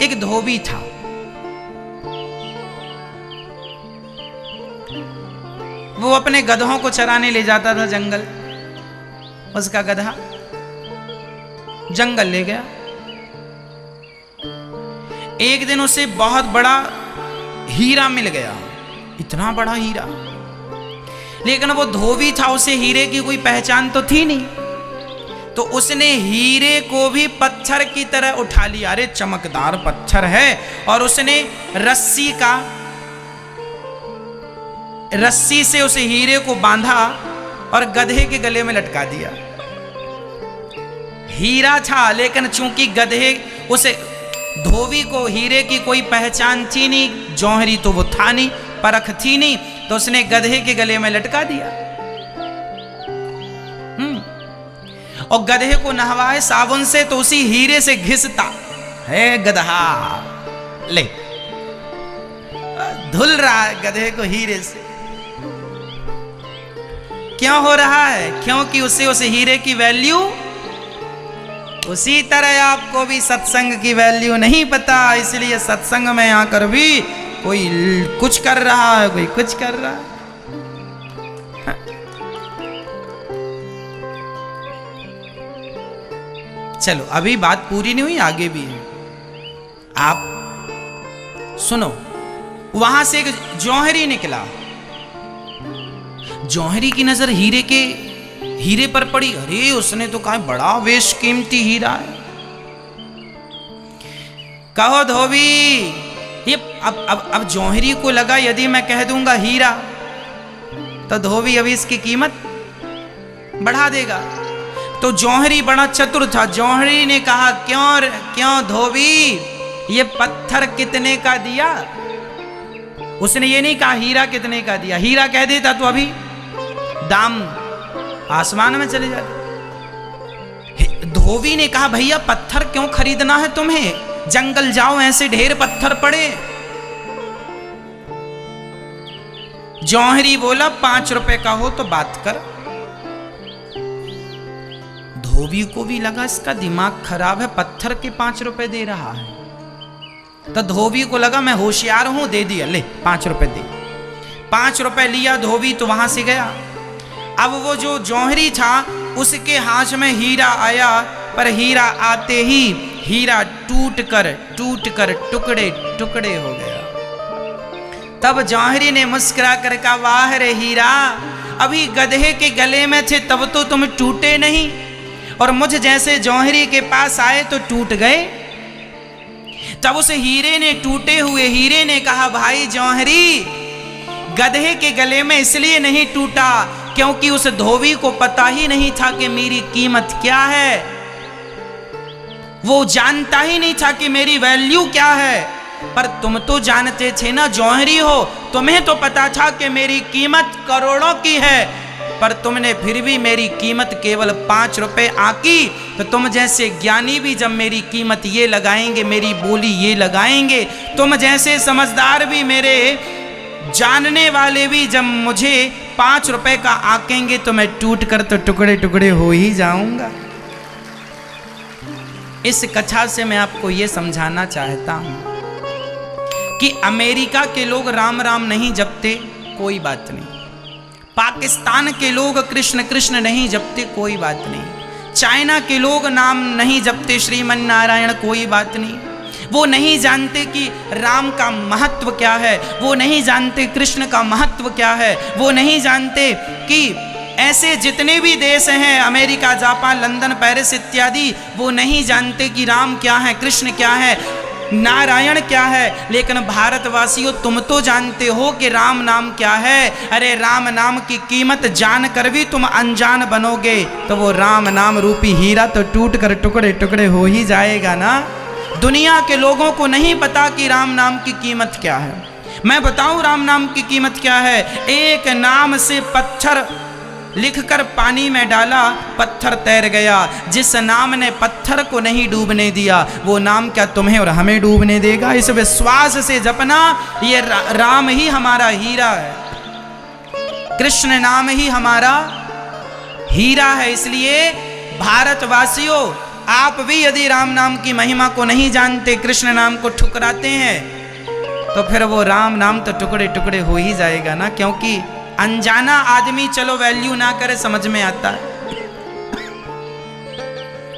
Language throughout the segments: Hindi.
एक धोबी था। वो अपने गधों को चराने ले जाता था जंगल। उसका गधा जंगल ले गया। एक दिन उसे बहुत बड़ा हीरा मिल गया, इतना बड़ा हीरा। लेकिन वो धोबी था, उसे हीरे की कोई पहचान तो थी नहीं, तो उसने हीरे को भी पत्थर की तरह उठा लिया। अरे चमकदार पत्थर है। और उसने रस्सी से उस हीरे को बांधा और गधे के गले में लटका दिया। हीरा था, लेकिन चूंकि गधे उसे धोबी को हीरे की कोई पहचान थी नहीं, जौहरी तो वो था नहीं, परख थी नहीं, तो उसने गधे के गले में लटका दिया। और गधे को नहवाए साबुन से तो उसी हीरे से घिसता है गधा, ले धुल रहा है गधे को हीरे से। क्यों हो रहा है? क्योंकि उसे उस हीरे की वैल्यू, उसी तरह आपको भी सत्संग की वैल्यू नहीं पता, इसलिए सत्संग में आकर भी कोई कुछ कर रहा है, कोई कुछ कर रहा है। चलो अभी बात पूरी नहीं हुई, आगे भी है, आप सुनो। वहां से एक जौहरी निकला। जौहरी की नजर हीरे पर पड़ी। अरे उसने तो कहा बड़ा बेशकीमती हीरा है। कहो धोबी, ये अब जौहरी को लगा यदि मैं कह दूंगा हीरा तो धोबी अभी इसकी कीमत बढ़ा देगा। तो जौहरी बड़ा चतुर था। जौहरी ने कहा क्यों धोबी, ये पत्थर कितने का दिया? उसने ये नहीं कहा हीरा कितने का दिया। हीरा कह देता तो अभी दाम आसमान में चले जाते। धोबी ने कहा भैया पत्थर क्यों खरीदना है तुम्हें, जंगल जाओ, ऐसे ढेर पत्थर पड़े। जौहरी बोला 5 रुपए का हो तो बात कर। धोबी को भी लगा इसका दिमाग खराब है, पत्थर के 5 रुपए दे रहा है। तो धोबी को लगा मैं होशियार हूं, दे दिया, ले 5 रुपए दे। 5 रुपए लिया धोबी तो वहां से गया। अब वो जो जौहरी था उसके हाथ में हीरा आया, पर हीरा आते ही हीरा टूट कर टुकड़े टुकड़े हो गया। तब जौहरी ने मुस्कुरा कर कहा वाह रे हीरा, अभी गधे के गले में थे तब तो तुम टूटे नहीं, और मुझ जैसे जौहरी के पास आए तो टूट गए। तब उस हीरे ने, टूटे हुए हीरे ने कहा भाई जौहरी, गधे के गले में इसलिए नहीं टूटा क्योंकि उस धोबी को पता ही नहीं था कि मेरी कीमत क्या है। वो जानता ही नहीं था कि मेरी वैल्यू क्या है। पर तुम तो जानते थे ना, जौहरी हो, तुम्हें तो पता था कि मेरी कीमत करोड़ों की है, पर तुमने फिर भी मेरी कीमत केवल 5 रुपए आंकी। तो तुम जैसे ज्ञानी भी जब मेरी कीमत ये लगाएंगे, मेरी बोली ये लगाएंगे, तुम जैसे समझदार भी, मेरे जानने वाले भी जब मुझे 5 रुपए का आंकेंगे तो मैं टूट कर तो टुकड़े टुकड़े हो ही जाऊंगा। इस कथा से मैं आपको ये समझाना चाहता हूं कि अमेरिका के लोग राम राम नहीं जपते, कोई बात नहीं। पाकिस्तान के लोग कृष्ण कृष्ण नहीं जपते, कोई बात नहीं। चाइना के लोग नाम नहीं जपते श्रीमन नारायण, कोई बात नहीं। वो नहीं जानते कि राम का महत्व क्या है, वो नहीं जानते कृष्ण का महत्व क्या है, वो नहीं जानते कि ऐसे जितने भी देश हैं, अमेरिका, जापान, लंदन, पेरिस इत्यादि, वो नहीं जानते कि राम क्या है, कृष्ण क्या है, नारायण क्या है। लेकिन भारतवासियों, तुम तो जानते हो कि राम नाम क्या है। अरे राम नाम की कीमत जानकर भी तुम अनजान बनोगे तो वो राम नाम रूपी हीरा तो टूट कर टुकड़े टुकड़े हो ही जाएगा ना। दुनिया के लोगों को नहीं पता कि राम नाम की कीमत क्या है। मैं बताऊं राम नाम की कीमत क्या है। एक नाम से पत्थर लिखकर पानी में डाला, पत्थर तैर गया। जिस नाम ने पत्थर को नहीं डूबने दिया, वो नाम क्या तुम्हें और हमें डूबने देगा। इस विश्वास से जपना, ये राम ही हमारा हीरा है, कृष्ण नाम ही हमारा हीरा है। इसलिए भारतवासियों, आप भी यदि राम नाम की महिमा को नहीं जानते, कृष्ण नाम को ठुकराते हैं, तो फिर वो राम नाम तो टुकड़े टुकड़े हो ही जाएगा ना। क्योंकि अनजाना आदमी चलो वैल्यू ना करे, समझ में आता है।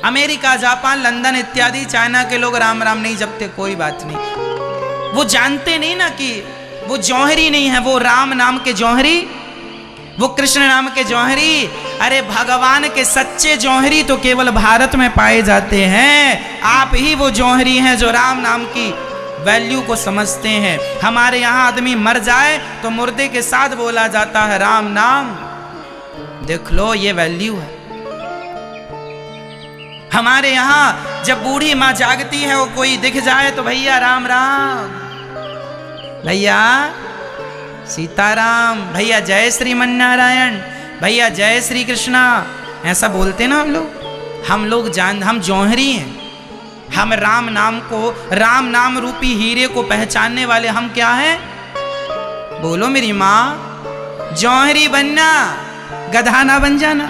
अमेरिका, जापान, लंदन इत्यादि चाइना के लोग राम राम नहीं जपते, कोई बात नहीं। वो जानते नहीं ना कि वो जौहरी नहीं है, वो राम नाम के जौहरी, वो कृष्ण नाम के जौहरी। अरे भगवान के सच्चे जौहरी तो केवल भारत में पाए जाते हैं। आप ही वो जौहरी हैं जो राम नाम की वैल्यू को समझते हैं। हमारे यहाँ आदमी मर जाए तो मुर्दे के साथ बोला जाता है राम नाम। देख लो, ये वैल्यू है। हमारे यहाँ जब बूढ़ी माँ जागती है, वो कोई दिख जाए तो भैया राम राम, भैया सीताराम, भैया जय श्री नारायण, भैया जय श्री कृष्णा, ऐसा बोलते ना हम लोग हम जौहरी हैं। हम राम नाम को, राम नाम रूपी हीरे को पहचानने वाले हम क्या हैं? बोलो मेरी माँ, जौहरी बनना, गधा ना बन जाना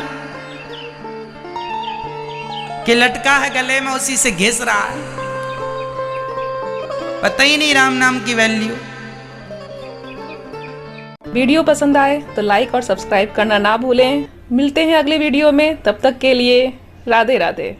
कि लटका है गले में उसी से घिस रहा है, पता ही नहीं राम नाम की वैल्यू। वीडियो पसंद आए तो लाइक और सब्सक्राइब करना ना भूलें। मिलते हैं अगले वीडियो में, तब तक के लिए राधे राधे।